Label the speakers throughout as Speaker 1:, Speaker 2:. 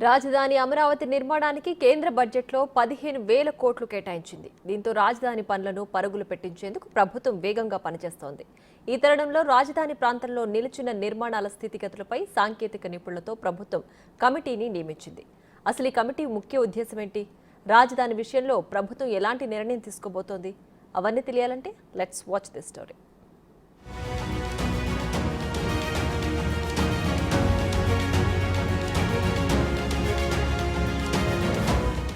Speaker 1: రాజధాని అమరావతి నిర్మాణానికి కేంద్ర బడ్జెట్లో 15,000 కోట్లు కేటాయించింది. దీంతో రాజధాని పనులను పరుగులు పెట్టించేందుకు ప్రభుత్వం వేగంగా పనిచేస్తోంది. ఈ తరుణంలో రాజధాని ప్రాంతంలో నిలిచిన నిర్మాణాల స్థితిగతులపై సాంకేతిక నిపుణులతో ప్రభుత్వం కమిటీని నియమించింది. అసలు ఈ కమిటీ ముఖ్య ఉద్దేశం ఏంటి? రాజధాని విషయంలో ప్రభుత్వం ఎలాంటి నిర్ణయం తీసుకోబోతోంది? అవన్నీ తెలియాలంటే లెట్స్ వాచ్ దిస్ స్టోరీ.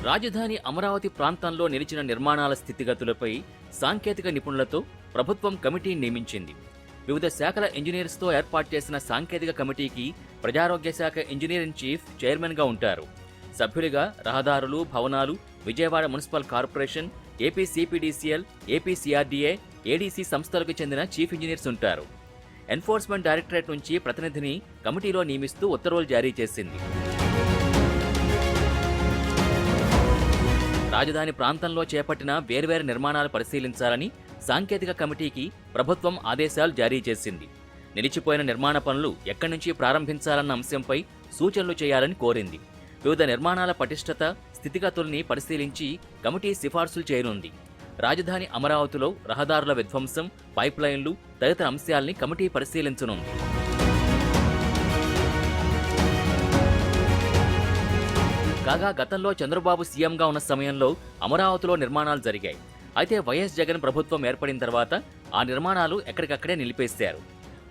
Speaker 2: రాజధాని అమరావతి ప్రాంతంలో నిలిచిన నిర్మాణాల స్థితిగతులపై సాంకేతిక నిపుణులతో ప్రభుత్వం కమిటీని నియమించింది. వివిధ శాఖల ఇంజనీర్స్తో ఏర్పాటు చేసిన సాంకేతిక కమిటీకి ప్రజారోగ్య శాఖ ఇంజనీర్ ఇన్ చీఫ్ చైర్మన్గా ఉంటారు. సభ్యులుగా రహదారులు, భవనాలు, Vijayawada municipal corporation, AP CPDCL, AP CRDA, ADC సంస్థలకు చెందిన చీఫ్ ఇంజనీర్స్ ఉంటారు. ఎన్ఫోర్స్మెంట్ డైరెక్టరేట్ నుంచి ప్రతినిధిని కమిటీలో నియమిస్తూ ఉత్తర్వులు జారీ చేసింది. రాజధాని ప్రాంతంలో చేపట్టిన వేర్వేరు నిర్మాణాలు పరిశీలించాలని సాంకేతిక కమిటీకి ప్రభుత్వం ఆదేశాలు జారీ చేసింది. నిలిచిపోయిన నిర్మాణ పనులు ఎక్కడి నుంచి ప్రారంభించాలన్న అంశంపై సూచనలు చేయాలని కోరింది. వివిధ నిర్మాణాల పటిష్టత, స్థితిగతుల్ని పరిశీలించి కమిటీ సిఫార్సులు చేయనుంది. రాజధాని అమరావతిలో రహదారుల విధ్వంసం, పైప్లైన్లు తదితర అంశాల్ని కమిటీ పరిశీలించనుంది. కాగా గతంలో చంద్రబాబు సీఎంగా ఉన్న సమయంలో అమరావతిలో నిర్మాణాలు జరిగాయి. అయితే వైఎస్ జగన్ ప్రభుత్వం ఏర్పడిన తర్వాత ఆ నిర్మాణాలు ఎక్కడికక్కడే నిలిపేశారు.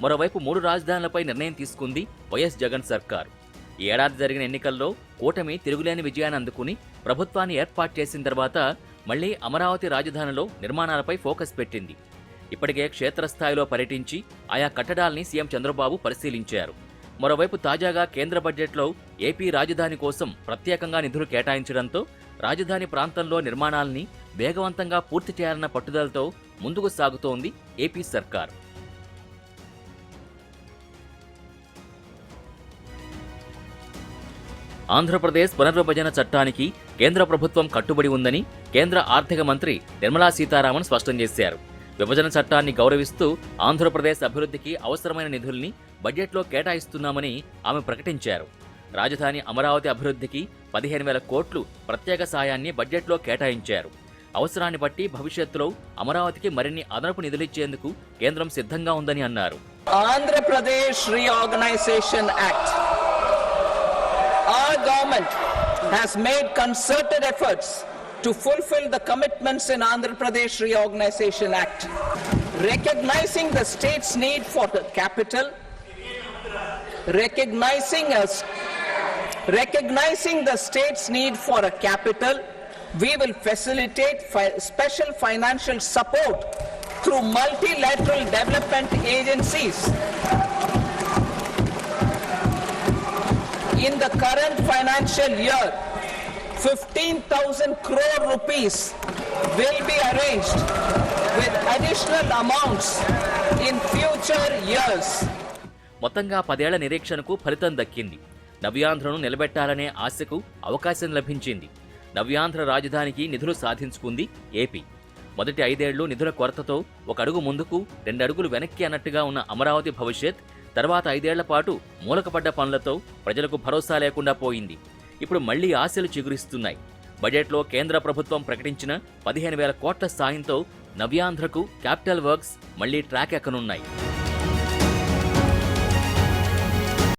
Speaker 2: మరోవైపు 3 రాజధానులపై నిర్ణయం తీసుకుంది వైఎస్ జగన్ సర్కారు. ఈ ఏడాది జరిగిన ఎన్నికల్లో కూటమి తిరుగులేని విజయాన్ని అందుకుని ప్రభుత్వాన్ని ఏర్పాటు చేసిన తర్వాత మళ్లీ అమరావతి రాజధానిలో నిర్మాణాలపై ఫోకస్ పెట్టింది. ఇప్పటికే క్షేత్రస్థాయిలో పర్యటించి ఆయా కట్టడాల్ని సీఎం చంద్రబాబు పరిశీలించారు. మరోవైపు తాజాగా కేంద్ర బడ్జెట్లో ఏపీ రాజధాని కోసం ప్రత్యేకంగా నిధులు కేటాయించడంతో రాజధాని ప్రాంతంలో నిర్మాణాలని వేగవంతంగా పూర్తి చేయాలన్న పట్టుదలతో ముందుకు సాగుతోంది ఏపీ సర్కార్. ఆంధ్రప్రదేశ్ పునర్విభజన చట్టానికి కేంద్ర ప్రభుత్వం కట్టుబడి ఉందని కేంద్ర ఆర్థిక మంత్రి నిర్మలా సీతారామన్ స్పష్టం చేశారు. విభజన చట్టాన్ని గౌరవిస్తూ ఆంధ్రప్రదేశ్ అభివృద్ధికి అవసరమైన నిధుల్ని బడ్జెట్లో కేటాయిస్తున్నామని ఆమె ప్రకటించారు. రాజధాని అమరావతి అభివృద్ధికి 15,000 కోట్లు ప్రత్యేక సాయాన్ని బడ్జెట్లో కేటాయించారు. అవసరాన్ని బట్టి భవిష్యత్తులో అమరావతికి మరిన్ని అదనపు నిధులిచ్చేందుకు కేంద్రం సిద్ధంగా ఉందని అన్నారు.
Speaker 3: Andhra Pradesh reorganisation act. Our government has made concerted efforts to fulfill the commitments in Andhra Pradesh Reorganization Act, recognizing the state's need for the capital, recognizing the state's need for a capital. We will facilitate special financial support through multilateral development agencies. In the current financial year, 15,000 crore rupees will be arranged with additional amounts in future years.
Speaker 2: మొత్తంగా 10 ఏళ్ల నిరీక్షణకు ఫలితం దక్కింది. నవ్యాంధ్రను నిలబెట్టాలనే ఆశకు అవకాశం లభించింది. నవ్యాంధ్ర రాజధానికి నిధులు సాధించుకుంది AP. మొదటి 5 ఏళ్లు నిధుల కొరతతో 1 అడుగు ముందుకు 2 అడుగులు వెనక్కి అన్నట్టుగా ఉన్న అమరావతి భవిష్యత్ తర్వాత 5 ఏళ్ల పాటు మూలకపడ్డ పనులతో ప్రజలకు భరోసా లేకుండా పోయింది. ఇప్పుడు మళ్లీ ఆశలు చిగురిస్తున్నాయి. బడ్జెట్లో కేంద్ర ప్రభుత్వం ప్రకటించిన 15,000 కోట్ల సాయంతో నవ్యాంధ్రకు క్యాపిటల్ వర్క్స్ మళ్లీ ట్రాక్ ఎక్కనున్నాయి.